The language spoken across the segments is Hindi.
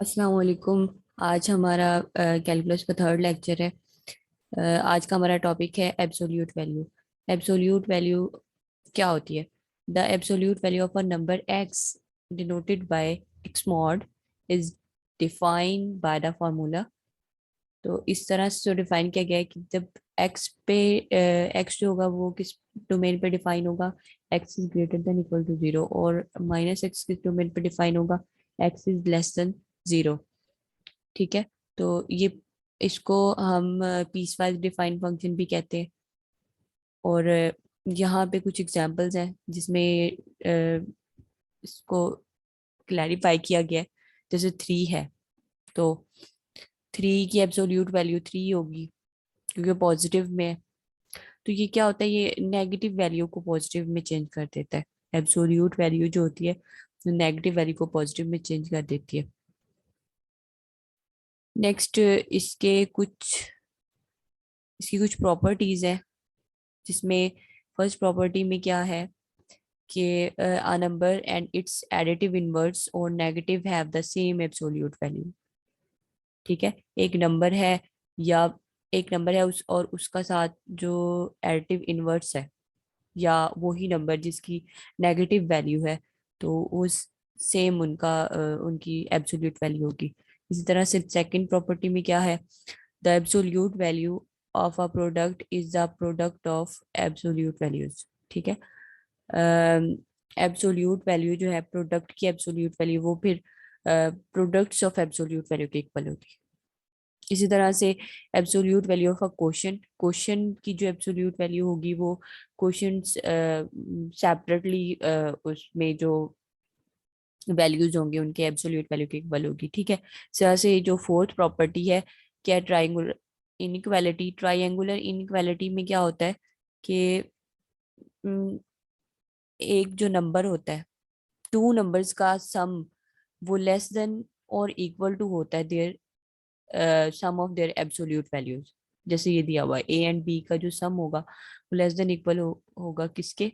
अस्सलाम वालेकुम। आज हमारा कैलकुलस का थर्ड लेक्चर है। आज का हमारा टॉपिक है एब्सोल्यूट वैल्यू। एब्सोल्यूट वैल्यू क्या होती है? The absolute value of a number x denoted by x mod is defined by the formula. तो इस तरह से जो डिफाइन किया गया है कि जब एक्स पे एक्स जो होगा वो किस डोमेन पे डिफाइन होगा, X is greater than equal to zero, और माइनस एक्स किस डोमेन पे डिफाइन होगा, X is less than zero. ठीक है। तो ये इसको हम पीस वाइज डिफाइंड फंक्शन भी कहते हैं। और यहाँ पे कुछ एग्जांपल्स हैं जिसमें इसको क्लैरिफाई किया गया है। जैसे थ्री है, तो थ्री की एब्सोल्यूट वैल्यू थ्री होगी क्योंकि पॉजिटिव में है। तो ये क्या होता है, ये नेगेटिव वैल्यू को पॉजिटिव में चेंज कर देता है। एब्सोल्यूट वैल्यू जो होती है नेगेटिव वैल्यू को पॉजिटिव में चेंज कर देती है। नेक्स्ट इसकी कुछ प्रॉपर्टीज है, जिसमें फर्स्ट प्रॉपर्टी में क्या है कि a number and its additive inverse or negative have the same absolute value। ठीक है। एक नंबर है या एक नंबर है उस और उसका साथ जो एडिटिव इनवर्स है, या वही नंबर जिसकी नेगेटिव वैल्यू है, तो उस सेम उनकी एब्सोल्यूट वैल्यू होगी। इसी तरह से सेकंड प्रॉपर्टी में क्या है, the absolute value of a product is the product of absolute values. ठीक है। एब्सोल्यूट वैल्यू जो है प्रोडक्ट की एब्सोल्यूट वैल्यू वो फिर प्रोडक्ट्स ऑफ एब्सोल्यूट वैल्यू के इक्वल होगी। इसी तरह से absolute value of a quotient, quotient की जो एब्सोल्यूट वैल्यू होगी वो क्वोशंट्स सेपरेटली उसमें जो वैल्यूज होंगे उनके एब्सोल्यूट वैल्यू के इक्वल होगी। ठीक है। इस तरह से जो फोर्थ प्रॉपर्टी है, क्या, ट्राइंगुलर इनइक्वालिटी। ट्राइंगुलर इनइक्वालिटी में क्या होता है कि mm, एक जो नंबर होता है, टू नंबर्स का सम वो लेस देन और इक्वल टू होता है their sum of their absolute values. जैसे ये दिया हुआ है ए एंड बी का जो सम होगा वो लेस देन इक्वल होगा किसके,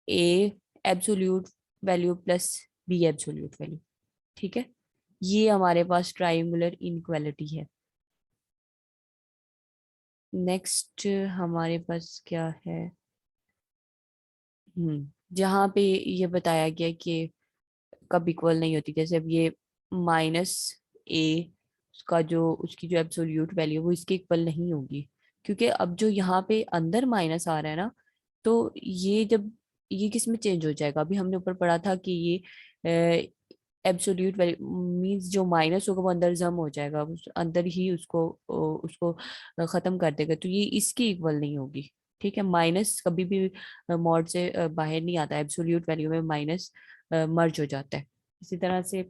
a absolute value plus b absolute value. ठीक है। ये हमारे पास ट्राइंगुलर इनक्वालिटी है। नेक्स्ट हमारे पास क्या है, जहाँ पे ये बताया गया कि कब इक्वल नहीं होती। जैसे अब ये माइनस ए, उसका जो उसकी जो एब्सोल्यूट वैल्यू वो इसके इक्वल नहीं होगी, क्योंकि अब जो यहाँ पे अंदर माइनस आ रहा है ना, तो ये जब ये किस में चेंज हो जाएगा, अभी हमने ऊपर पढ़ा था कि ये एब्सोल्यूट वैल्यू मींस जो माइनस होगा वो अंदर जम हो जाएगा, उस अंदर ही उसको खत्म कर देगा, तो ये इसकी इक्वल नहीं होगी। ठीक है। माइनस कभी भी मॉड से बाहर नहीं आता, एब्सोल्यूट वैल्यू में माइनस मर्ज हो जाता है। इसी तरह से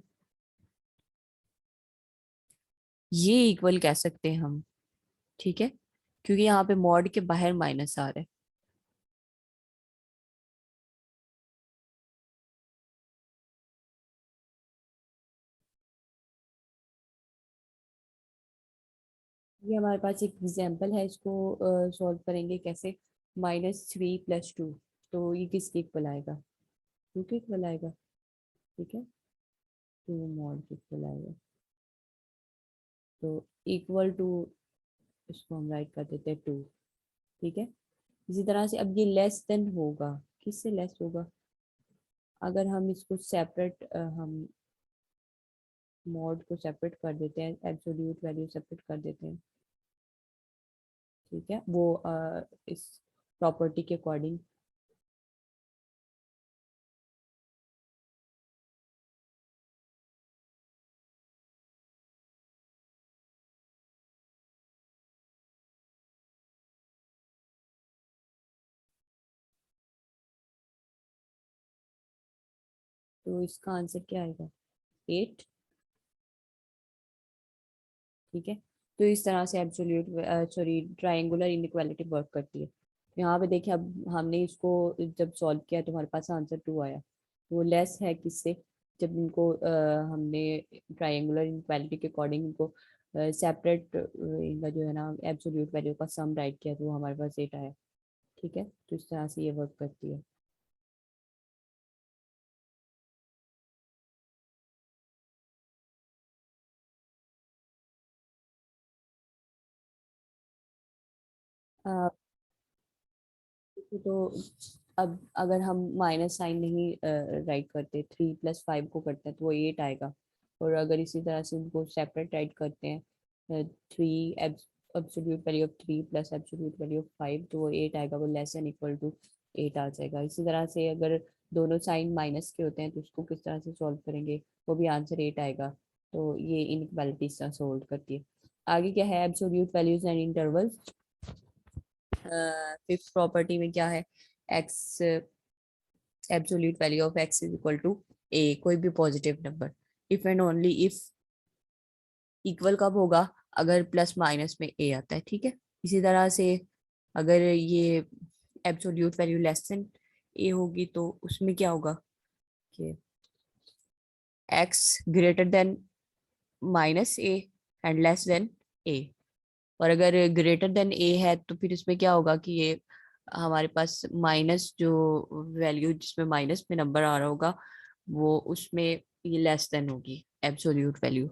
ये इक्वल कह सकते हैं हम। ठीक है, क्योंकि यहाँ पे मॉड के बाहर माइनस आ रहा है। ये हमारे पास एक एग्जांपल है, इसको सॉल्व करेंगे कैसे। माइनस थ्री प्लस टू, तो ये किसके इक्वल आएगा, टू के इक्वल आएगा। ठीक है। टू मॉड के इक्वल आएगा। तो इक्वल टू, इसको हम राइट कर देते हैं टू। ठीक है। इसी तरह से अब ये लेस देन होगा, किससे लेस होगा, अगर हम इसको सेपरेट हम मॉड को सेपरेट कर देते हैं, एब्सोल्यूट वैल्यू सेपरेट कर देते हैं। ठीक है। वो इस प्रॉपर्टी के अकॉर्डिंग। तो इसका आंसर क्या आएगा, एट। ठीक है। तो इस तरह से absolute sorry triangular inequality work करती है। यहाँ पे देखिए, अब हमने इसको जब सॉल्व किया तो हमारे पास आंसर टू आया, तो वो लेस है किससे, जब इनको हमने ट्रायंगुलर इनइक्वालिटी के अकॉर्डिंग इनको सेपरेट इनका जो है ना एब्सोल्यूट वैल्यू का सम राइट किया, तो वो हमारे पास एट आया। ठीक है। तो इस तरह से ये वर्क करती है। अ, तो अब अगर हम माइनस साइन नहीं राइट करते, 3 + 5 को करते हैं तो वो 8 आएगा। और अगर इसी तरह से उनको सेपरेट राइट करते हैं, 3 absolute value of 3 plus absolute value of 5, तो वो 8 आएगा, वो लेस एंड इक्वल टू 8 आ जाएगा। इसी तरह से अगर दोनों साइन माइनस के होते हैं तो उसको किस तरह से सॉल्व करेंगे, वो भी आंसर 8 आएगा। तो ये इनइक्वालिटी इस तरह सोल्व करती है। आगे क्या है, absolute values and intervals. Fifth property में क्या है, x, absolute value of x is equal to a, कोई भी positive number, if and only if. Equal कब होगा, अगर प्लस माइनस में ए आता है, ठीक है। इसी तरह से अगर ये absolute value less than a होगी तो उसमें क्या होगा कि x greater than minus a and less than a. और अगर ग्रेटर देन ए है तो फिर इसमें क्या होगा कि ये हमारे पास माइनस जो वैल्यू जिसमें माइनस में नंबर आ रहा होगा वो उसमें ये लेस देन होगी एब्सोल्यूट वैल्यू।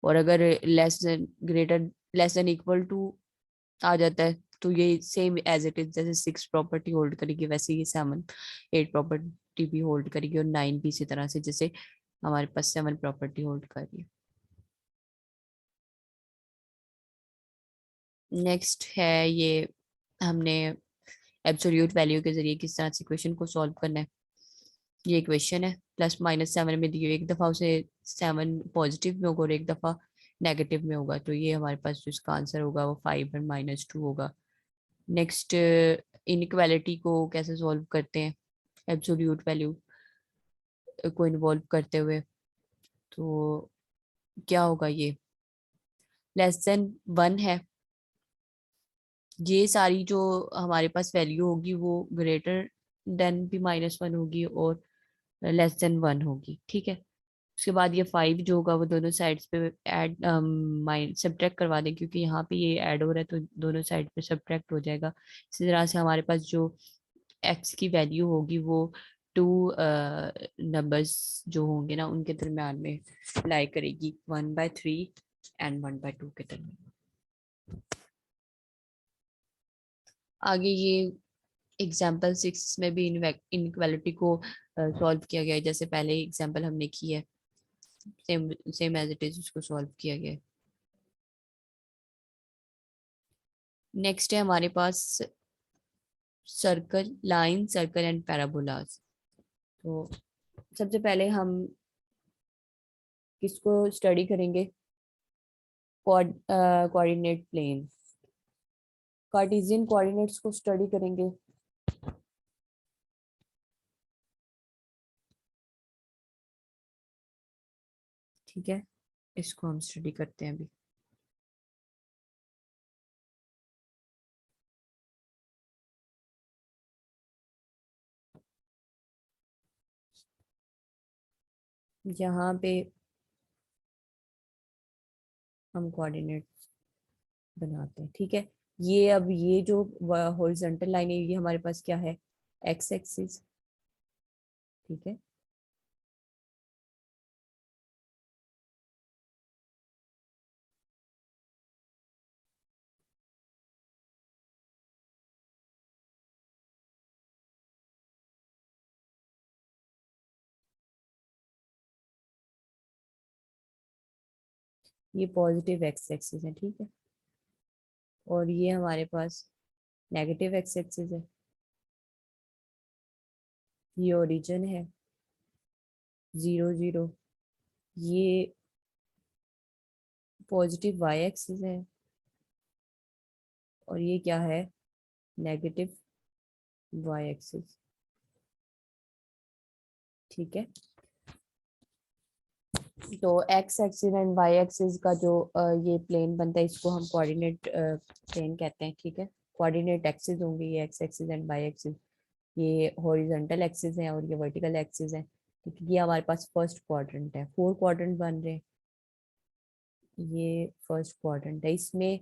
और अगर less than greater less than equal to आ जाता है तो ये सेम एज इट इज, जैसे 6 प्रॉपर्टी होल्ड करेगी वैसे ही 7 8 प्रॉपर्टी भी होल्ड करेगी, और 9 भी इसी तरह से जैसे हमारे पास 7 प्रॉपर्टी होल्ड कर रही है। नेक्स्ट है ये, हमने एब्सोल्यूट वैल्यू के जरिए किस तरह से इक्वेशन को सॉल्व करना है। ये इक्वेशन है, +-7 में दी हुई, एक दफा उसे 7 पॉजिटिव में होगा और एक दफा नेगेटिव में होगा, तो ये हमारे पास जो इसका आंसर होगा वो 5 और -2 होगा। नेक्स्ट, इनइक्वालिटी को कैसे सॉल्व करते हैं एब्सोल्यूट वैल्यू को इन्वॉल्व करते हुए, तो क्या होगा, ये << 1 है, ये सारी जो हमारे पास वैल्यू होगी वो ग्रेटर देन भी -1 होगी और << 1 होगी, ठीक है। उसके बाद ये 5 जो होगा वो दोनों साइड्स पे ऐड माइन सब्ट्रैक्ट करवा दें, क्योंकि यहाँ पे ये ऐड हो रहा है तो दोनों साइड पे सब्ट्रैक्ट हो जाएगा। इसी तरह से हमारे पास जो एक्स की वैल्यू होगी वो 2 नंबर्स जो होंगे ना उनके दरम्यान में लाई करेगी, 1/3 एंड 1/2 के दरम्यान। आगे ये एग्जाम्पल 6 में भी इनक्वालिटी को सॉल्व किया गया है, जैसे पहले एग्जाम्पल हमने की है, same same as it is उसको सॉल्व किया गया है। नेक्स्ट है हमारे पास circle, line, circle and parabolas. तो सबसे पहले हम किसको स्टडी करेंगे, कोऑर्डिनेट प्लेन, कार्टेशियन कोऑर्डिनेट्स को स्टडी करेंगे। ठीक है, इसको हम स्टडी करते हैं अभी। यहाँ पे हम कोऑर्डिनेट बनाते हैं, ठीक है। ये अब ये जो हॉरिजॉन्टल लाइन है ये हमारे पास क्या है, एक्स एक्सिस, ठीक है। ये पॉजिटिव एक्स एक्सिस है, ठीक है। और ये हमारे पास नेगेटिव एक्स एक्सिस है, ये ओरिजिन है 0 0। ये पॉजिटिव वाई एक्सिस है और ये क्या है, नेगेटिव वाई एक्सिस, ठीक है। तो X axis and Y axis का जो ये प्लेन बनता है इसको हम कोऑर्डिनेट प्लेन कहते हैं, ठीक है। कोऑर्डिनेट एक्सिस होंगे ये X axis and Y axis, ये हॉरिजॉन्टल एक्सिस है और ये वर्टिकल एक्सिस है, ठीक है। ये हमारे पास फर्स्ट क्वाड्रेंट है, 4 क्वाड्रेंट बन रहे हैं, ये फर्स्ट क्वाड्रेंट है। इसमें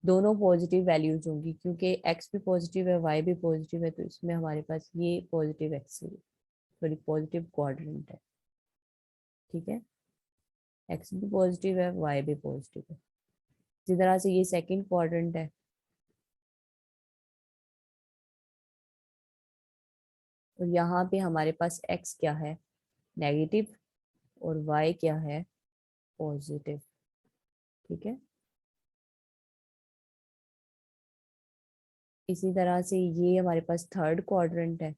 दोनों पॉजिटिव वैल्यूज होंगी क्योंकि एक्स भी पॉजिटिव है वाई भी पॉजिटिव है, तो इसमें हमारे पास ये positive axis, sorry positive quadrant है, ठीक है। एक्स भी पॉजिटिव है वाई भी पॉजिटिव है। इसी तरह से ये सेकंड क्वाड्रेंट है, और यहाँ पे हमारे पास x क्या है, नेगेटिव, और y क्या है, पॉजिटिव। ठीक है, इसी तरह से ये हमारे पास थर्ड क्वाड्रेंट है,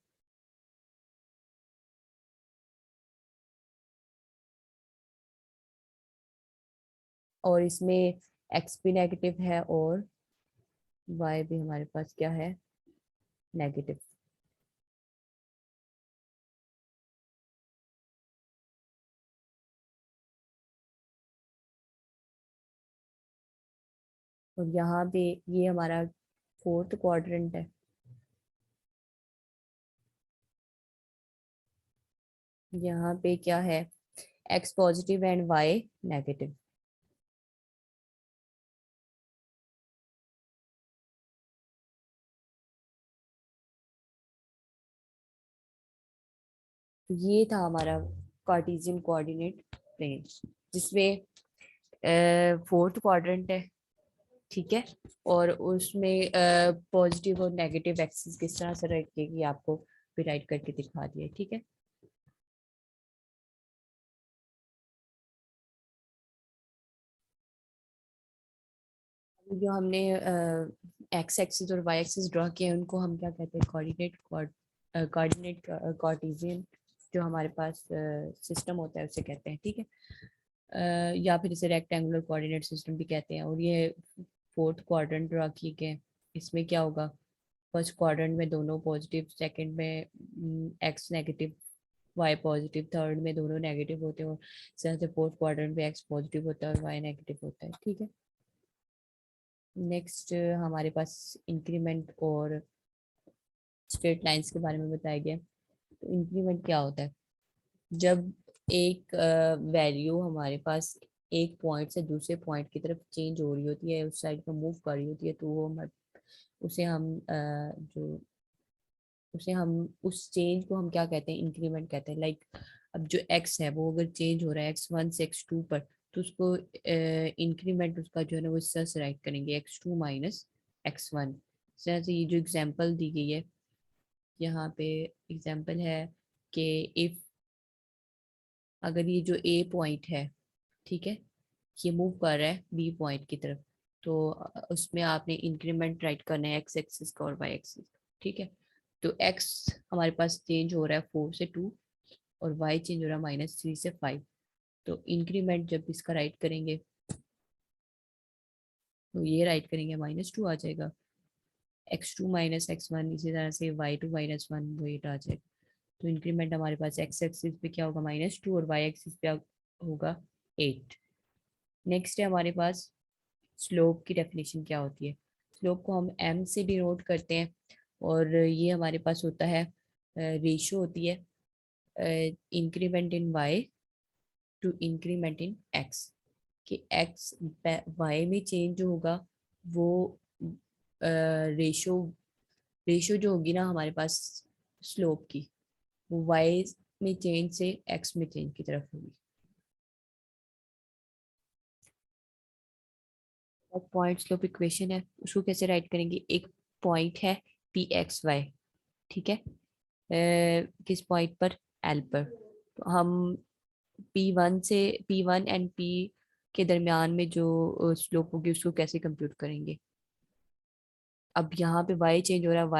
और इसमें x भी नेगेटिव है और y भी हमारे पास क्या है, नेगेटिव। और यहाँ पे ये हमारा फोर्थ क्वाड्रेंट है, यहाँ पे क्या है, x positive and y negative. ये था हमारा कार्टेशियन कोऑर्डिनेट प्लेन, जिसमें फोर्थ क्वाड्रेंट है। ठीक है, और उसमें पॉजिटिव और नेगेटिव एक्सिस किस तरह से रखेगी आपको भी राइट करके दिखा दिया। ठीक है, जो हमने एक्स एक्सिस और वाई एक्सिस ड्रॉ किए हैं उनको हम क्या कहते हैं, कोऑर्डिनेट कोऑर्डिनेट कार्टेशियन जो हमारे पास सिस्टम होता है उसे कहते हैं। ठीक है, या फिर इसे रेक्टेंगुलर कोऑर्डिनेट सिस्टम भी कहते हैं। और ये फोर्थ क्वाड्रेंट ड्रॉ किए गए, इसमें क्या होगा, फर्स्ट क्वाड्रेंट में दोनों पॉजिटिव, सेकंड में X negative Y positive, third में दोनों नेगेटिव होते हैं, और से फोर्थ क्वाड्रेंट में एक्स पॉजिटिव होता है और वाई नेगेटिव होता है। ठीक है, नेक्स्ट हमारे पास इंक्रीमेंट और स्ट्रेट लाइंस के बारे में बताया गया। तो इंक्रीमेंट क्या होता है, जब एक वैल्यू हमारे पास एक पॉइंट से दूसरे पॉइंट की तरफ चेंज हो रही होती है, उस साइड पर मूव कर रही होती है, तो वो उसे हम जो उसे हम उस चेंज को हम क्या कहते हैं, इंक्रीमेंट कहते हैं। लाइक अब जो एक्स है वो अगर चेंज हो रहा है x1 से x2 पर, तो उसको इंक्रीमेंट उसका जो है ना वो इस तरह से राइट करेंगे, x2 माइनस x1। इस तरह से ये जो एग्जांपल दी गई है यहाँ पे, एग्जांपल है कि इफ अगर ये जो ए पॉइंट है, ठीक है, ये मूव कर रहा है बी पॉइंट की तरफ, तो उसमें आपने इंक्रीमेंट राइट करना है एक्स एक्सिस का और वाई एक्सिस। ठीक है, तो एक्स हमारे पास चेंज हो रहा है 4 से 2, और वाई चेंज हो रहा है -3 से 5। तो इंक्रीमेंट जब इसका राइट करेंगे तो ये राइट करेंगे -2 आ जाएगा, x2 माइनस x1, इसी तरह से y2 - 1 वेट आ जाएगा। तो इंक्रीमेंट हमारे पास एक्स एक्सिस पे क्या होगा, -2, और वाई एक्सिस पे होगा 8। नेक्स्ट है हमारे पास स्लोप की डेफिनेशन क्या होती है। स्लोप को हम m से डिनोट करते हैं, और ये हमारे पास होता है रेशियो होती है increment in y to increment in x, कि x y में चेंज होगा, वो रेशियो रेशियो जो होगी ना हमारे पास स्लोप की, वो y में चेंज से x में चेंज की तरफ होगी। और पॉइंट स्लोप इक्वेशन है, उसको कैसे राइट करेंगे, एक पॉइंट है पी एक्स वाई, ठीक है, किस पॉइंट पर, एल पर। तो हम P1 एंड P के दरमियान में जो स्लोप होगी उसको कैसे कंप्यूट करेंगे। अब यहाँ पे y चेंज हो रहा है,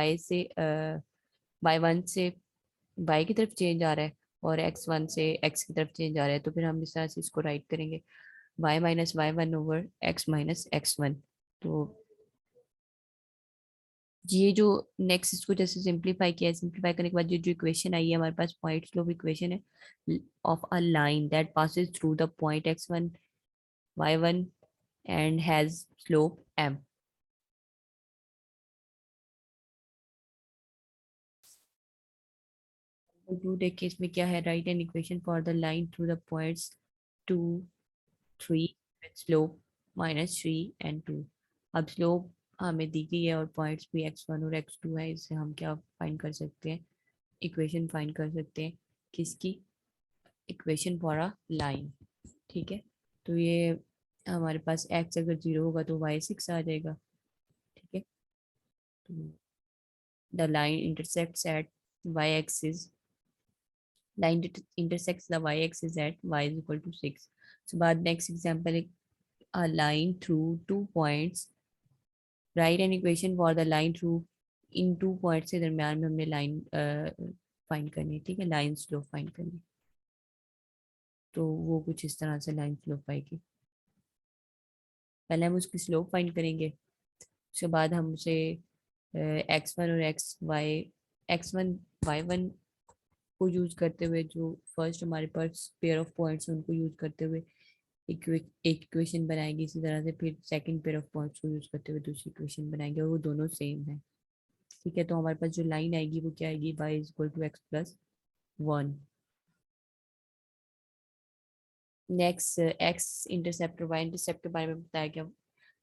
y1 से y की तरफ चेंज आ रहा है, और x1 से x की तरफ चेंज आ रहा है, तो फिर हम इस तरह से इसको राइट करेंगे, y - y1/x - x1। तो ये जो नेक्स्ट इसको जैसे सिंप्लीफाई किया है, सिंप्लीफाई करने के बाद ये जो इक्वेशन आई है हमारे पास, पॉइंट स्लोप इक्वेशन है of a line that passes through the point x1 y1 and has slope m। टू देखिए इसमें क्या है, write an equation for the line through the points 2 3 स्लोप -3 and 2। अब स्लोप हमें दी गई है और पॉइंट्स भी x1 और x2 है, इससे हम क्या फाइंड कर सकते हैं, इक्वेशन फाइंड कर सकते हैं किसकी, इक्वेशन फॉर अ लाइन। ठीक है, तो ये हमारे पास x अगर 0 होगा तो y 6 आ जाएगा। ठीक है, तो the line intersects at y axis, line intersects the y axis at y is equal to 6. So बाद next example, a line through 2 points, write an equation for the line through in 2 point से दरम्यान में हमने लाइन फाइंड करनी है, ठीक है, लाइन स्लोप फाइंड करनी है। तो वो कुछ इस तरह से लाइन स्लोप आएगी। पहले हम उसकी स्लोप फाइंड करेंगे, उसके बाद हम उसे x1 और x1 y1 को यूज करते हुए, जो फर्स्ट हमारे पास पेयर ऑफ पॉइंट्स हैं उनको यूज करते हुए एक इक्वेशन बनाएंगे। इसी तरह से फिर सेकंड पेयर ऑफ पॉइंट्स को यूज करते हुए दूसरी इक्वेशन बनाएंगे, और वो दोनों सेम है, ठीक है। तो हमारे पास जो लाइन आएगी वो क्या आएगी, y is equal to X plus 1। Next X intercept और वाई इंटरसेप्ट के बारे में बताया गया।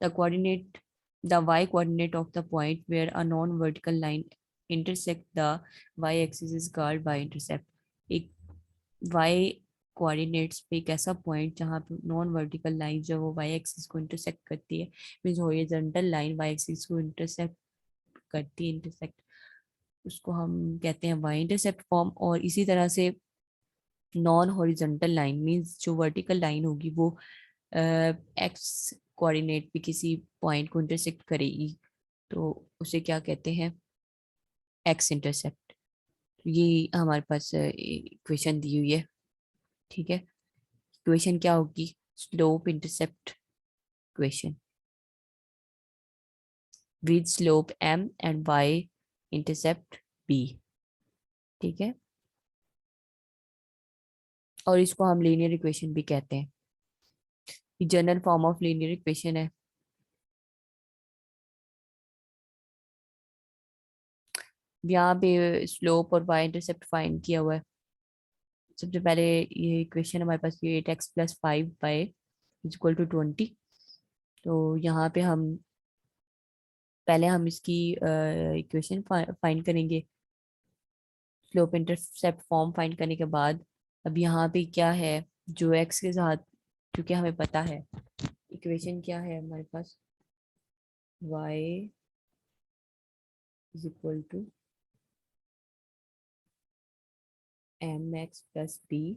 The coordinate the Y coordinate of the point where a non vertical line intersect the Y axis is called Y intercept. एक वाई कोऑर्डिनेट्स पे एक ऐसा पॉइंट जहाँ पे नॉन वर्टिकल लाइन जो वो वाई एक्सिस को इंटरसेक्ट करती है, means horizontal line Y axis को इंटरसेक्ट करती है, इंटरसेक्ट, उसको हम कहते हैं वाई इंटरसेप्ट फॉर्म। और इसी तरह से नॉन हॉरिजॉन्टल लाइन मींस जो वर्टिकल लाइन होगी वो एक्स कोऑर्डिनेट पे किसी पॉइंट को इंटरसेक्ट करेगी, तो उसे क्या कहते हैं, एक्स इंटरसेप्ट। ये हमारे पास इक्वेशन दी हुई है, ठीक है। इक्वेशन क्या होगी, slope intercept equation with slope m and y intercept b, ठीक है। और इसको हम लीनियर इक्वेशन भी कहते हैं, general form of linear equation है। यहाँ पे स्लोप और y इंटरसेप्ट फाइंड किया हुआ है। सबसे पहले ये इक्वेशन हमारे पास ये 8x+5y इज इक्वल टू 20। तो यहाँ पे हम पहले हम इसकी इक्वेशन फाइंड करेंगे, स्लोप इंटरसेप्ट फॉर्म फाइंड करने के बाद। अब यहाँ पे क्या है, जो x के साथ, क्योंकि हमें पता है इक्वेशन क्या है हमारे पास, y is equal to mx+b।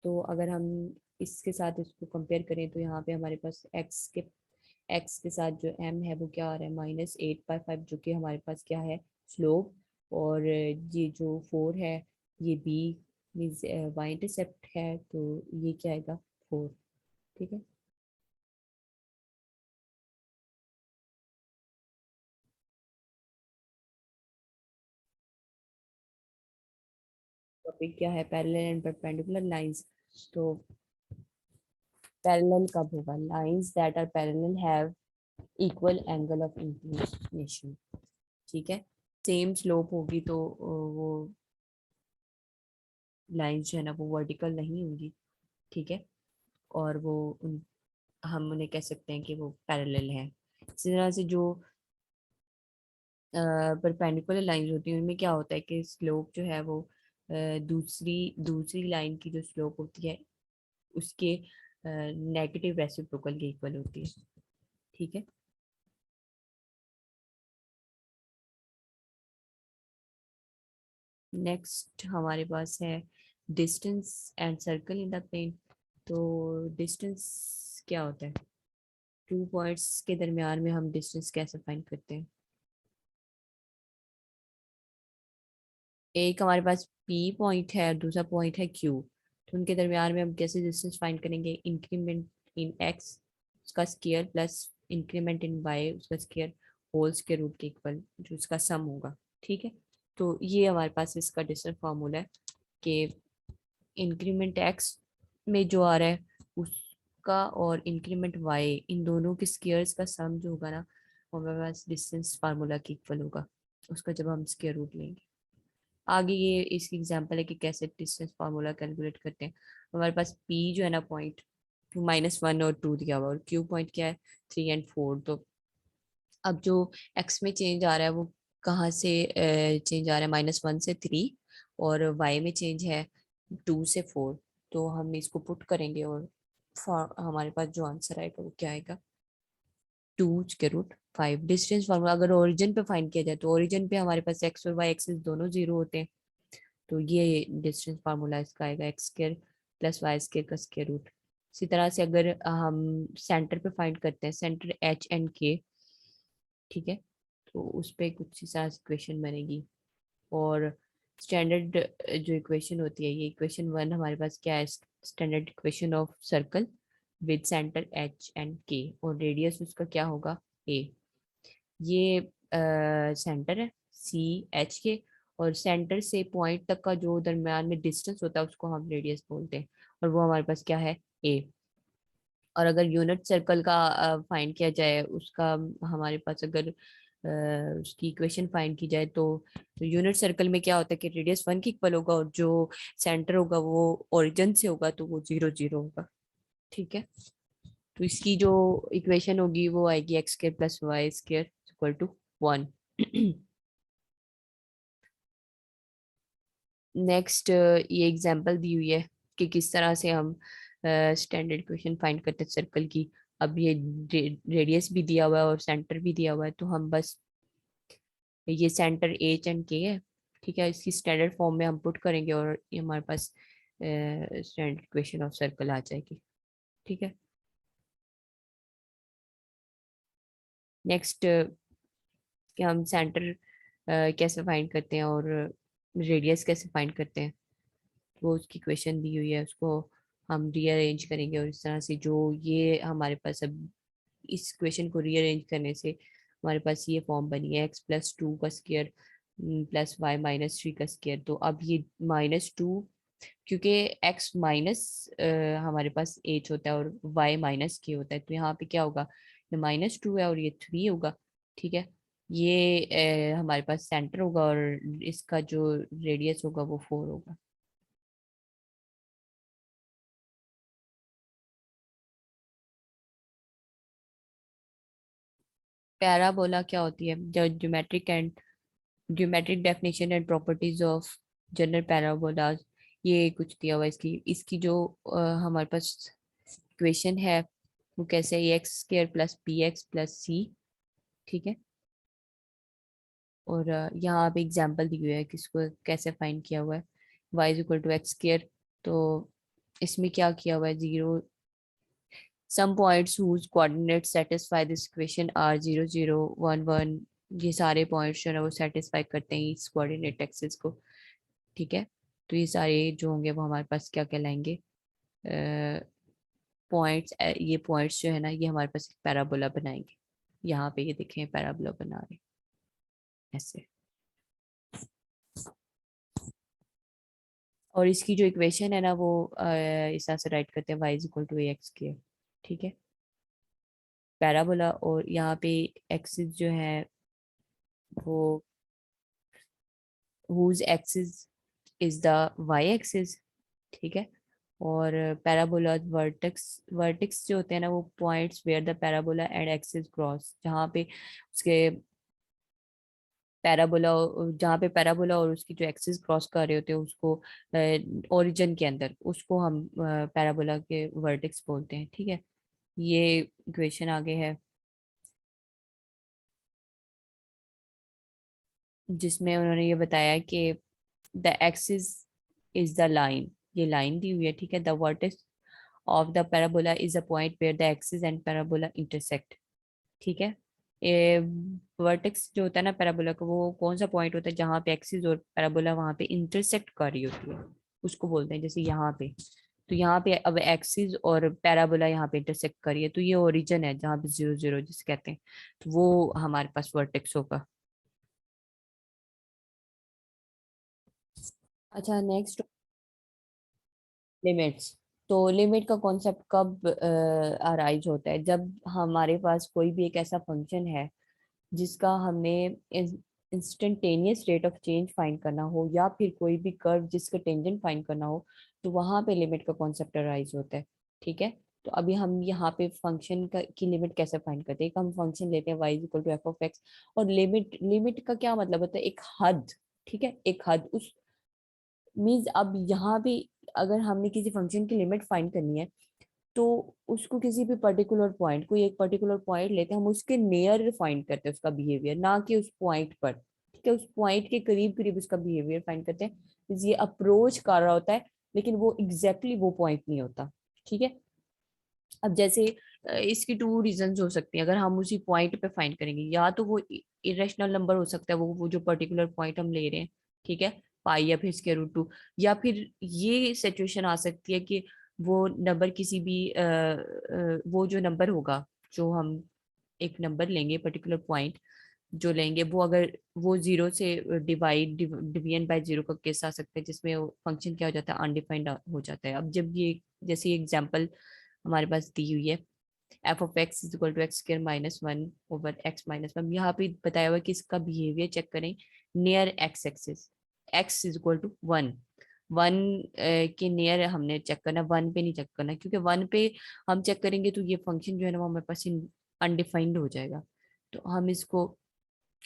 तो अगर हम इसके साथ इसको कंपेयर करें तो यहाँ पे हमारे पास एक्स के साथ जो m है वो क्या आ रहा है, -8/5, जो कि हमारे पास क्या है, स्लोप। और ये जो 4 है ये b मीन्स वाई इंटरसेप्ट है, तो ये क्या आएगा, 4, ठीक है। टॉपिक क्या है, पैरेलल एंड परपेंडिकुलर लाइंस। तो पैरेलल कब होगा, lines that are parallel have equal angle of inclination, ठीक है। सेम स्लोप होगी तो वो लाइंस जो है ना वो वर्टिकल नहीं होंगी, ठीक है। और वो हम उन्हें कह सकते हैं कि वो पैरेलल हैं। इसी तरह से जो परपेंडिकुलर लाइंस होती हैं उनमें क्या होता है कि स्लोप जो है वो दूसरी दूसरी लाइन की जो स्लोप होती है उसके नेगेटिव रेसिप्रोकल के इक्वल होती है, ठीक है। नेक्स्ट हमारे पास है distance and circle in the plane. तो डिस्टेंस क्या होता है, 2 पॉइंट्स के दरमियान में हम डिस्टेंस कैसे फाइंड करते हैं। एक हमारे पास P पॉइंट है और दूसरा पॉइंट है Q, तो उनके दरमियान में हम कैसे डिस्टेंस फाइंड करेंगे, इंक्रीमेंट इन x उसका square plus increment in y उसका स्क्वायर होल स्क्वायर रूट के इक्वल, जो उसका सम होगा, ठीक है। तो ये हमारे पास इसका डिस्टेंस फार्मूला है कि इंक्रीमेंट x में जो आ रहा है उसका और इंक्रीमेंट y, इन दोनों के स्क्वायर्स का सम जो होगा ना वो हमारे पास डिस्टेंस फार्मूला के इक्वल होगा, उसका जब हम स्क्वायर रूट लेंगे। आगे ये इसकी एग्जांपल है कि कैसे डिस्टेंस फार्मूला कैलकुलेट करते हैं। हमारे पास P जो है ना पॉइंट, -1 और 2 दिया हुआ, और Q पॉइंट क्या है, 3 और 4। तो अब जो x में चेंज आ रहा है वो कहाँ से चेंज आ रहा है, -1 से 3, और y में चेंज है 2 से 4। तो हम इसको पुट करेंगे और हमारे पास जो आंसर आएगा वो क्या आएगा, 2√5। डिस्टेंस फार्मूला अगर ओरिजिन पे फाइंड किया जाए तो ओरिजिन पे हमारे पास एक्स और वाई एक्सिस दोनों जीरो होते हैं, तो ये डिस्टेंस फार्मूला इसका आएगा x² + y² का स्क्वायर रूट। इसी तरह से अगर हम सेंटर पे फाइंड करते हैं, सेंटर एच एंड के, ठीक है, तो उस पे कुछ इस तरह से इक्वेशन बनेगी। और स्टैंडर्ड जो इक्वेशन होती है, ये इक्वेशन 1 हमारे पास क्या है, standard equation of circle with centre H and के और रेडियस उसका क्या होगा, ए। ये सेंटर है सी एच के, और सेंटर से पॉइंट तक का जो दरम्यान में डिस्टेंस होता है उसको हम रेडियस बोलते हैं, और वो हमारे पास क्या है, ए। और अगर यूनिट सर्कल का फाइंड किया जाए, उसका हमारे पास अगर उसकी इक्वेशन फाइंड की जाए, तो यूनिट सर्कल में क्या होता है कि रेडियस 1 के इक्वल होगा और जो सेंटर होगा वो ओरिजिन से होगा, तो वो 0 0 होगा, ठीक है। तो इसकी जो इक्वेशन होगी वो आएगी x² + y² = 1। नेक्स्ट ये एग्जांपल दी हुई है कि किस तरह से हम स्टैंडर्ड इक्वेशन फाइंड करते हैं सर्कल की। अब ये रेडियस भी दिया हुआ है और सेंटर भी दिया हुआ है, तो हम बस ये सेंटर एच एंड के है, ठीक है, इसकी स्टैंडर्ड फॉर्म में हम पुट करेंगे और ये हमारे पास स्टैंडर्ड इक्वेशन ऑफ सर्कल आ जाएगी, ठीक है। नेक्स्ट कि हम सेंटर कैसे फाइंड करते हैं और रेडियस कैसे फाइंड करते हैं, वो उसकी क्वेश्चन दी हुई है, उसको हम रीअरेंज करेंगे और इस तरह से जो ये हमारे पास अब इस क्वेश्चन को रीअरेंज करने से हमारे पास ये फॉर्म बनी है x+2 का स्क्वायर +y-3 का स्क्वायर। तो अब ये -2, क्योंकि x माइनस हमारे पास h होता है और y -k होता है, तो यहाँ पे क्या होगा, ये -2 है और ये 3 होगा, ठीक है। ये हमारे पास सेंटर होगा और इसका जो रेडियस होगा वो 4 होगा। पैराबोला क्या होती है, जो geometric definition and properties of general parabola, ये कुछ दिया हुआ है। इसकी इसकी जो हमारे पास इक्वेशन है वो कैसे है, x² + bx + c, ठीक है। और यहाँ पे एग्जांपल दी हुई है कि इसको कैसे फाइंड किया हुआ है, y = x²। तो इसमें क्या किया हुआ है, zero some points whose coordinates satisfy this equation are 0 0 1 1, ये सारे पॉइंट्स जो है ना वो सेटिस्फाई करते हैं इस कोऑर्डिनेट एक्सिस को, ठीक है। तो ये सारे जो होंगे वो हमारे पास क्या कहलाएंगे, पॉइंट्स। ये पॉइंट्स जो है ना ये हमारे पास एक पैराबोला बनाएंगे। यहाँ पे ये देखें पैराबोला बना रहे ऐसे। और इसकी जो इक्वेशन है ना वो इस तरह से राइट करते हैं, y = ax², ठीक है, पैराबोला। और यहाँ पे एक्सिस जो है वो whose axis is the y axis, ठीक है। और पैराबोला वर्टेक्स, वर्टेक्स जो होते हैं ना वो points where the parabola and axis cross, जहाँ पे उसके पैराबोला, जहाँ पे पैराबोला और उसकी जो एक्सिस क्रॉस कर रहे होते हैं उसको ओरिजिन के अंदर, उसको हम पैराबोला के वर्टेक्स बोलते हैं, ठीक है। ये इक्वेशन आगे है जिसमें उन्होंने ये बताया कि the axis is the line, ये लाइन दी हुई है, ठीक है। The vertex of the parabola is a point where the axis and parabola intersect, ठीक है। ए वर्टेक्स जो होता है ना पैराबोला का, वो कौन सा पॉइंट होता है जहाँ पे एक्सिस और पैराबोला वहां पे इंटरसेक्ट कर रही होती है, उसको बोलते हैं। जैसे यहाँ पे, तो यहाँ पे अब एक्सिस और पैराबोला यहाँ पे इंटरसेक्ट करिए, तो ये ओरिजिन है जहाँ पे 0 0 जिसे कहते हैं, तो वो हमारे पास वर्टेक्स होगा। अच्छा, नेक्स्ट लिमिट्स। तो लिमिट का कॉन्सेप्ट कब अराइज होता है, जब हमारे पास कोई भी एक ऐसा फंक्शन है जिसका हमें instantaneous rate of change find करना हो, या फिर कोई भी कर्व जिसका टेंजेंट फाइंड करना हो, तो वहां पे लिमिट का कॉन्सेप्ट अराइज होता है, ठीक है। तो अभी हम यहाँ पे फंक्शन का की लिमिट कैसे फाइंड करते हैं, एक हम फंक्शन लेते हैं y = f(x), और लिमिट, लिमिट का क्या मतलब होता है, एक हद, ठीक है, एक हद। उस मीन्स अब यहाँ भी अगर हमने किसी फंक्शन की लिमिट फाइंड करनी है, तो उसको किसी भी पर्टिकुलर पॉइंट, कोई एक पर्टिकुलर पॉइंट लेते हैं, हम उसके नियर फाइंड करते हैं उसका बिहेवियर, ना कि उस पॉइंट पर। ठीक है, उस पॉइंट के करीब करीब उसका बिहेवियर फाइंड करते हैं। ये अप्रोच कर रहा होता है, लेकिन वो एग्जैक्टली वो पॉइंट नहीं होता। ठीक है। अब जैसे इसकी टू रीजंस हो सकती हैं। अगर हम उसी पॉइंट पे फाइंड करेंगे, या तो वो इरेशनल नंबर हो सकता है, वो जो पर्टिकुलर पॉइंट हम ले रहे हैं, ठीक है, पाई या फिर स्क्वायर रूट 2, या फिर ये सिचुएशन आ सकती है कि वो नंबर किसी भी वो जो नंबर होगा, जो हम एक नंबर लेंगे पर्टिकुलर पॉइंट जो लेंगे, वो अगर वो जीरो से डिवीजन बाय जीरो का केस आ सकता है, जिसमें फंक्शन क्या हो जाता है, अनडिफाइंड हो जाता है। अब जब ये जैसे एग्जांपल हमारे पास दी हुई है, f(x)=(-1)/(x−1), यहाँ पे बताया हुआ है कि इसका बिहेवियर चेक करें near x axis, x=1। One के नियर हमने चेक करना, वन पे नहीं चेक करना, क्योंकि वन पे हम चेक करेंगे तो ये फंक्शन जो है ना वो हमारे पास अनडिफाइंड हो जाएगा। तो हम इसको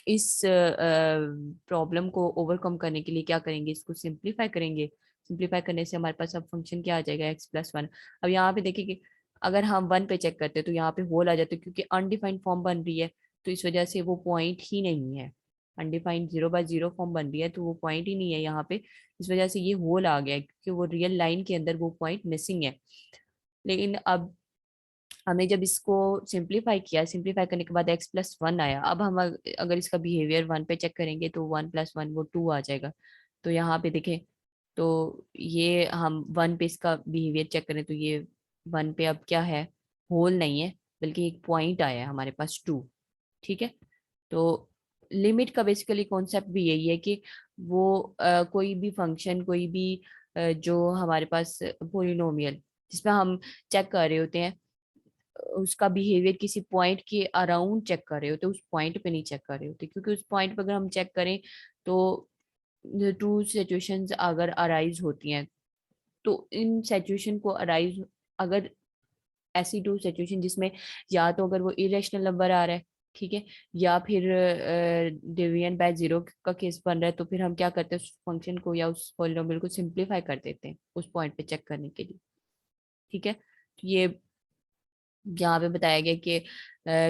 इस प्रॉब्लम को ओवरकम करने के लिए क्या करेंगे, इसको सिंप्लीफाई करेंगे। सिंप्लीफाई करने से हमारे पास अब फंक्शन क्या आ जाएगा, x+1। अब यहाँ पे देखिए कि अगर हम वन पे चेक करते हैं तो यहाँ पे होल आ जाता है, क्योंकि अनडिफाइंड फॉर्म बन रही है, तो इस वजह से वो पॉइंट ही नहीं है। अनडिफाइंड 0/0 फॉर्म बन रही है, तो वो पॉइंट ही नहीं है यहाँ पे। इस वजह से ये होल आ गया है, क्योंकि वो रियल लाइन के अंदर वो पॉइंट मिसिंग है। लेकिन अब हमें जब इसको सिंप्लीफाई किया, सिंप्लीफाई करने के बाद x+1 आया। अब हम अगर इसका बिहेवियर वन पे चेक करेंगे तो 1+1 वो 2 आ जाएगा। तो यहाँ पे देखें, तो ये हम वन पे इसका बिहेवियर चेक करें तो ये वन पे अब क्या है, होल नहीं है, बल्कि एक पॉइंट आया है हमारे पास 2। ठीक है। तो लिमिट का बेसिकली कॉन्सेप्ट भी यही है कि वो कोई भी फंक्शन, कोई भी जो हमारे पास पोलिनोमियल जिसमें हम चेक कर रहे होते हैं, उसका बिहेवियर किसी पॉइंट के अराउंड चेक कर रहे होते, उस पॉइंट पे नहीं चेक कर रहे होते, क्योंकि उस पॉइंट पे अगर हम चेक करें तो टू सिचुएशंस अगर अराइज होती हैं, तो इन सिचुएशन को अराइज, अगर ऐसी टू सिचुएशन जिसमें या तो अगर वो इरेशनल नंबर आ रहा है, ठीक है, या फिर डिवीजन बाय जीरो का केस बन रहा है, तो फिर हम क्या करते हैं, उस फंक्शन को या उस पॉलिनोमियल को सिंप्लीफाई कर देते हैं उस पॉइंट पे चेक करने के लिए। ठीक है। तो ये यहाँ पे बताया गया कि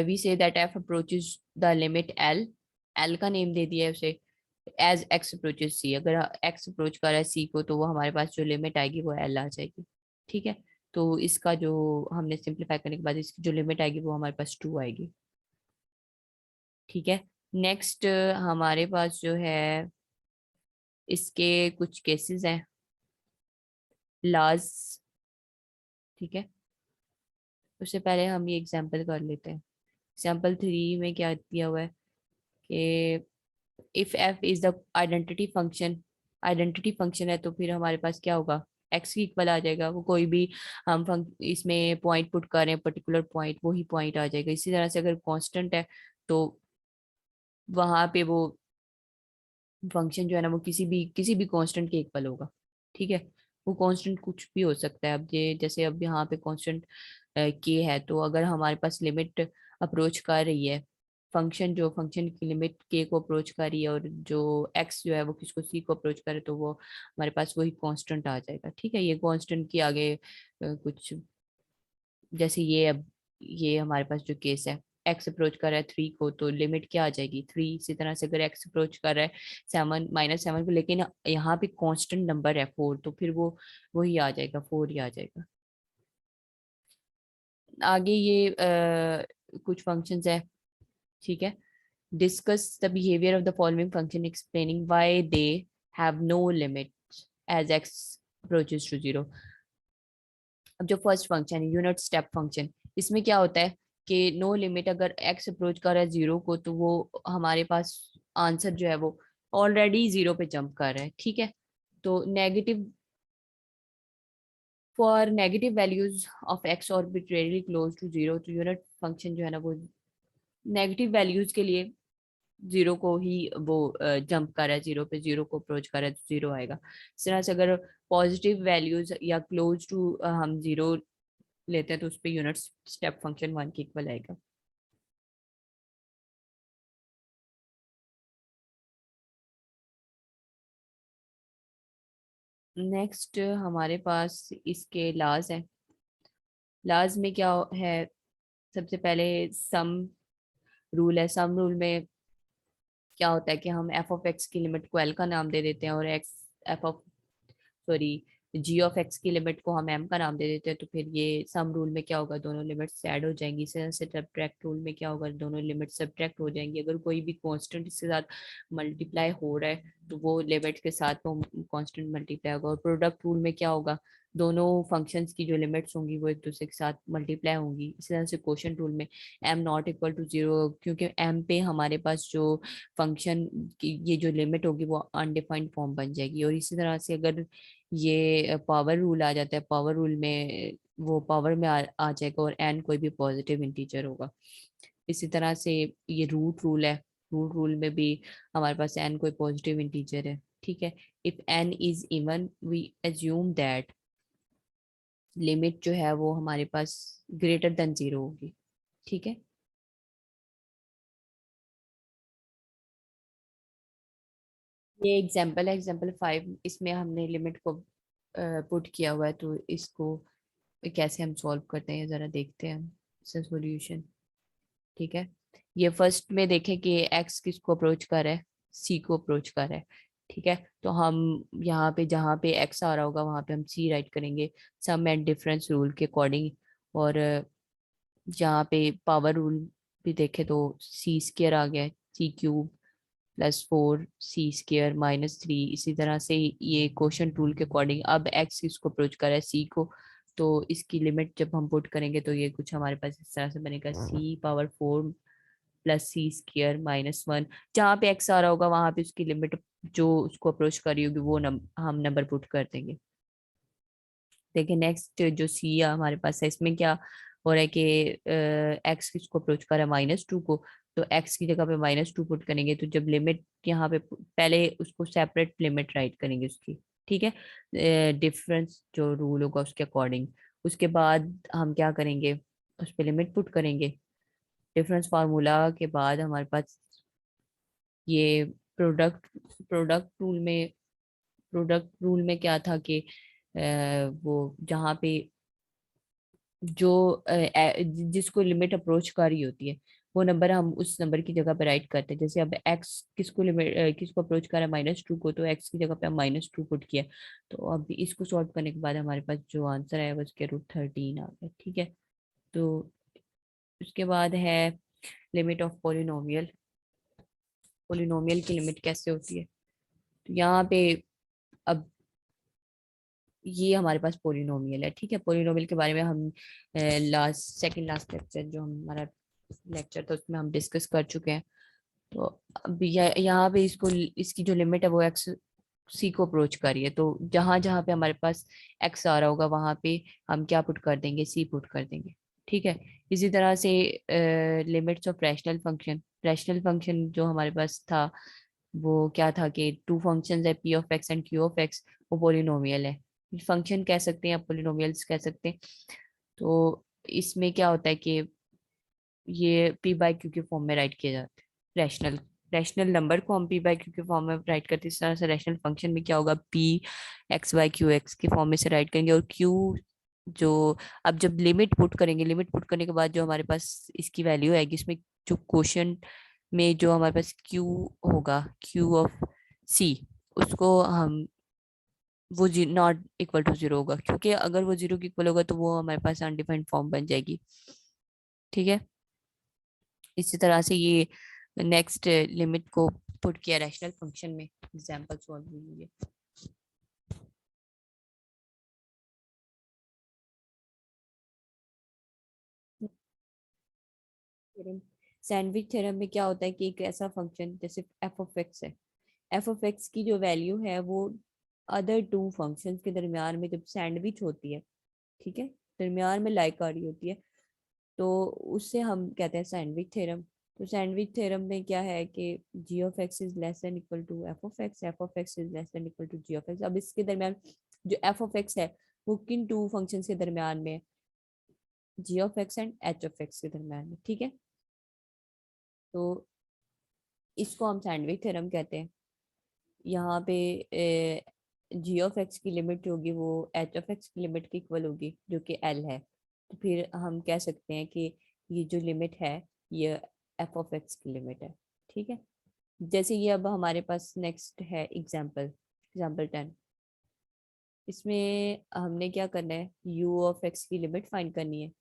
we say that F approaches the limit L, L का नेम दे दिया है उसे, एज एक्स अप्रोचेस सी। अगर एक्स अप्रोच कर रहा है सी को, तो वो हमारे पास जो लिमिट आएगी वो एल आ जाएगी। ठीक है। तो इसका जो हमने सिंप्लीफाई करने के बाद इसकी जो लिमिट आएगी वो हमारे पास 2 आएगी। ठीक है। नेक्स्ट हमारे पास जो है इसके कुछ केसेस हैं, लाज। ठीक है। उससे पहले हम ये एग्जांपल कर लेते हैं। एग्जांपल 3 में क्या दिया हुआ है कि if F is the identity function है, तो फिर हमारे पास क्या होगा, एक्स की इक्वल आ जाएगा। वो कोई भी हम इसमें पॉइंट पुट कर रहे हैं, पर्टिकुलर पॉइंट, वही पॉइंट आ जाएगा। इसी तरह से अगर कांस्टेंट है, तो वहां पे वो फंक्शन जो है ना वो किसी भी कांस्टेंट के इक्वल होगा। ठीक है। वो कांस्टेंट कुछ भी हो सकता है। अब ये जैसे अब यहाँ पे कांस्टेंट के है, तो अगर हमारे पास लिमिट अप्रोच कर रही है, फंक्शन की लिमिट के को अप्रोच कर रही है, और जो एक्स जो है वो किसको, सी को अप्रोच करे, तो वो हमारे पास वही कांस्टेंट आ जाएगा। ठीक है। ये कांस्टेंट की आगे कुछ जैसे ये, अब ये हमारे पास जो केस है, एक्स अप्रोच कर रहा है 3 को, तो लिमिट क्या आ जाएगी 3। इसी तरह से अगर एक्स अप्रोच कर रहा है 7 - 7 को, लेकिन यहाँ पे कांस्टेंट नंबर है 4, तो फिर वो वही आ जाएगा, 4 ही आ जाएगा। आगे ये कुछ फंक्शंस है। ठीक है। Discuss the behaviour of the following function explaining why they have no limit as X approaches to 0। अब जो फर्स्ट फंक्शन है यूनिट स्टेप फंक्शन, इसमें क्या होता है कि नो लिमिट, अगर एक्स अप्रोच कर रहा है 0 को, तो वो हमारे पास आंसर जो है वो ऑलरेडी 0 पे जंप कर रहा है। ठीक है। तो negative, for negative values of X arbitrarily close to 0, तो यूनिट फंक्शन जो है ना वो नेगेटिव वैल्यूज के लिए 0 को ही वो जंप कर रहा है, 0 पे 0 को अप्रोच कर रहा है, तो 0 आएगा। इस तरह से अगर पॉजिटिव वैल्यूज या क्लोज टू हम 0 लेते हैं, तो उस पर यूनिट स्टेप फंक्शन 1 के इक्वल आएगा। नेक्स्ट हमारे पास इसके लाज है। लाज में क्या है, सबसे पहले सम रूल है। सम रूल में क्या होता है कि हम एफ ऑफ एक्स की लिमिट को एल का नाम दे देते हैं और X F of sorry G of X की लिमिट को हम एम का नाम दे देते हैं। तो फिर ये सम रूल में क्या होगा, दोनों लिमिट्स ऐड हो जाएंगी। इसी तरह से सब्ट्रैक्ट रूल में क्या होगा, दोनों लिमिट्स सब्ट्रैक्ट हो जाएंगी। अगर कोई भी कांस्टेंट इसके साथ मल्टीप्लाई हो रहा है तो वो लिमिट के साथ वो कांस्टेंट मल्टीप्लाई होगा। और प्रोडक्ट रूल में क्या होगा, दोनों फंक्शंस की जो लिमिट्स होंगी वो एक दूसरे के साथ मल्टीप्लाई होंगी। इसी तरह से क्वोशंट रूल में M not equal to zero, क्योंकि एम पे हमारे पास जो फंक्शन की ये जो लिमिट होगी वो अनडिफाइंड फॉर्म बन जाएगी। और इसी तरह से अगर ये पावर रूल आ जाता है, पावर रूल में वो पावर में आ जाएगा और एन कोई भी पॉजिटिव इंटीजर होगा। इसी तरह से ये रूट रूल है, रूट रूल में भी हमारे पास एन कोई पॉजिटिव इंटीजर है। ठीक है, if N is even we assume that limit जो है वो हमारे पास ग्रेटर देन जीरो होगी। ठीक है, ये एग्जाम्पल है, एग्जाम्पल 5। इसमें हमने लिमिट को पुट किया हुआ है, तो इसको कैसे हम सॉल्व करते हैं जरा देखते हैं हम इसका सॉल्यूशन। ठीक है, ये फर्स्ट में देखें कि एक्स किसको अप्रोच कर रहा है, सी को अप्रोच कर रहा है। ठीक है, तो हम यहाँ पे जहाँ पे एक्स आ रहा होगा वहाँ पे हम सी राइट करेंगे सम एंड डिफरेंस रूल के अकॉर्डिंग। और जहाँ पे पावर रूल भी देखे तो सी स्क्र आ गया है, सी क्यूब +4 सी स्क्र -3। इसी तरह से ये क्वोशंट रूल के अकॉर्डिंग अब एक्स किसको अप्रोच कर रहा है, सी को। तो इसकी लिमिट जब हम पुट करेंगे तो ये कुछ हमारे पास इस तरह से बनेगा, C⁴ +C स्क्र -1। जहाँ पे एक्स आ रहा होगा वहां पे उसकी लिमिट जो उसको अप्रोच कर रही होगी वो हम नंबर पुट कर देंगे। देखिए नेक्स्ट जो सी हमारे पास है, इसमें क्या हो रहा है कि एक्स किसको अप्रोच कर रहा है, -2 को। तो एक्स की जगह पे -2 पुट करेंगे, तो जब लिमिट यहाँ पे पहले उसको सेपरेट लिमिट राइट करेंगे उसकी। ठीक है, डिफरेंस जो रूल होगा उसके अकॉर्डिंग। उसके बाद हम क्या करेंगे, उस पर लिमिट पुट करेंगे। डिफरेंस फार्मूला के बाद हमारे पास ये प्रोडक्ट प्रोडक्ट रूल में प्रोडक्ट रूल में क्या था कि वो जहाँ पे जो जिसको लिमिट अप्रोच कर रही होती है वो नंबर हम उस नंबर की जगह पे राइट करते हैं। जैसे अब एक्स किसको लिमिट किसको अप्रोच कर रहा है, -2 को, तो एक्स की जगह पे हम -2 पुट किया। तो अब इसको सॉल्व करने के बाद हमारे पास जो आंसर है वो उसके √13 आ गया। ठीक है, तो उसके बाद है लिमिट ऑफ पोलिनोमियल। पोलिनोमियल की लिमिट कैसे होती है, तो यहाँ पे अब ये हमारे पास पोलिनोमियल है। ठीक है, पोलिनोमियल के बारे में हम लास्ट सेकंड लास्ट लेक्चर जो हमारा लेक्चर था उसमें हम डिस्कस कर चुके हैं। तो अब यहाँ पे इसको इसकी जो लिमिट है वो एक्स सी को अप्रोच कर रही है। तो जहां जहां पे हमारे पास एक्स आ रहा होगा वहां पे हम क्या पुट कर देंगे, सी पुट कर देंगे। ठीक है, इसी तरह से limits of rational function. Rational function जो हमारे पास था वो क्या था कि टू फंक्शंस है, P of x and Q of x, वो पोलिनोमियल है। फंक्शन कह सकते हैं या पोलिनोमियल्स कह सकते हैं। तो इसमें क्या होता है कि ये पी बाई क्यू के फॉर्म में राइट किए जाते हैं। रैशनल रैशनल नंबर को हम पी बाई क्यू के फॉर्म में राइट करते हैं। इस तरह से रैशनल फंक्शन में क्या होगा, P x by Q x के फॉर्म में से राइट करेंगे। और क्यू जो अब जब लिमिट पुट करेंगे, लिमिट पुट करने के बाद जो हमारे पास इसकी वैल्यू आएगी, इसमें जो क्वोशंट में जो हमारे पास क्यू होगा, क्यू ऑफ सी, उसको हम वो नॉट इक्वल टू जीरो होगा, क्योंकि अगर वो जीरो की इक्वल होगा तो वो हमारे पास अनडिफाइंड फॉर्म बन जाएगी। ठीक है, इसी तरह से ये नेक्स्ट लिमिट को पुट किया रैशनल फंक्शन में, एग्जांपल सॉल्व हुई है। सैंडविच थ्योरम में क्या होता है कि एक ऐसा फंक्शन जैसे एफ ऑफ एक्स है, एफ ऑफ एक्स की जो वैल्यू है वो अदर टू फंक्शंस के दरमियान में जब सैंडविच होती है, ठीक है, दरमियान में लाइक आ रही होती है, तो उससे हम कहते हैं सैंडविच थ्योरम। तो सैंडविच थ्योरम में क्या है कि g of x is less than equal to f of x is less than equal to g of x. अब इसके दरमियान जो एफ ऑफ एक्स है वो किन टू फंक्शन के दरमियान में, g of x and h of x के दरमियान में। ठीक है, तो इसको हम सैंडविच थ्योरम कहते हैं। यहाँ पे जी ऑफ एक्स की लिमिट जो होगी वो एच ऑफ एक्स की लिमिट के इक्वल होगी जो कि एल है। तो फिर हम कह सकते हैं कि ये जो लिमिट है ये एफ ऑफ एक्स की लिमिट है। ठीक है, जैसे ये अब हमारे पास नेक्स्ट है एग्जाम्पल 10। इसमें हमने क्या करना है, यू ऑफ एक्स की लिमिट फाइंड करनी है,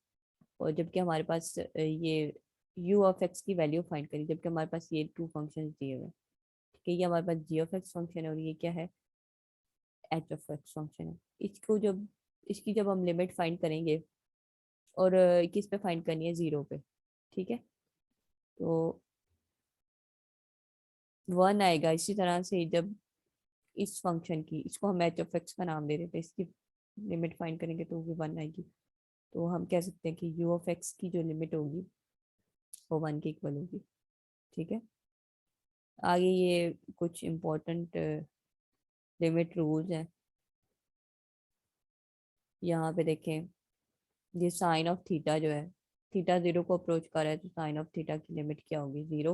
और जबकि हमारे पास ये यू ऑफ एक्स की वैल्यू फाइंड करनी है, जबकि हमारे पास ये टू फंक्शन दिए हुए हैं। ठीक है, ये हमारे पास जी ऑफ एक्स फंक्शन है और ये क्या है, एच ऑफ एक्स फंक्शन है। इसकी जब हम लिमिट फाइंड करेंगे, और किस पे फाइंड करनी है, जीरो पे। ठीक है, तो वन आएगा। इसी तरह से जब इस फंक्शन की, इसको हम एच ऑफ एक्स का नाम दे देते हैं, इसकी लिमिट फाइंड करेंगे तो वो वन आएगी। तो हम कह सकते हैं कि यू ऑफ एक्स की जो लिमिट होगी वो वन के इक्वल होगी। ठीक है, आगे ये कुछ इम्पोर्टेंट लिमिट रूल्स हैं। यहाँ पे देखें, ये साइन ऑफ थीटा जो है, थीटा जीरो को अप्रोच कर रहा है तो साइन ऑफ थीटा की लिमिट क्या होगी, जीरो।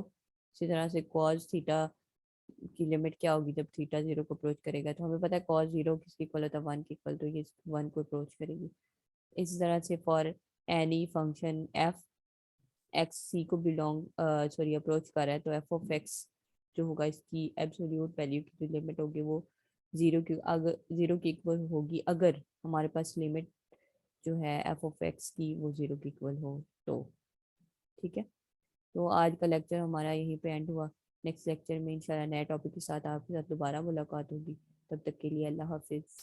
इसी तरह से कॉस थीटा की लिमिट क्या होगी जब थीटा जीरो को अप्रोच करेगा, तो हमें पता है कॉस जीरो किसके इक्वल होता है, वन के इक्वल, तो ये वन को अप्रोच करेगी। इसी तरह से for any function f x c को बिलोंग सॉरी अप्रोच कर रहा है, तो एफ ऑफ एक्स जो होगा इसकी एब्सोल्यूट वैल्यू की जो लिमिट होगी वो जीरो की इक्वल होगी, अगर हमारे पास लिमिट जो है एफ ऑफ एक्स की वो जीरो की इक्वल हो तो। ठीक है, तो आज का लेक्चर हमारा यहीं पे एंड हुआ। नेक्स्ट लेक्चर में इंशाल्लाह नए टॉपिक के साथ आपके साथ दोबारा मुलाकात होगी। तब तक के लिए अल्लाह हाफिज़।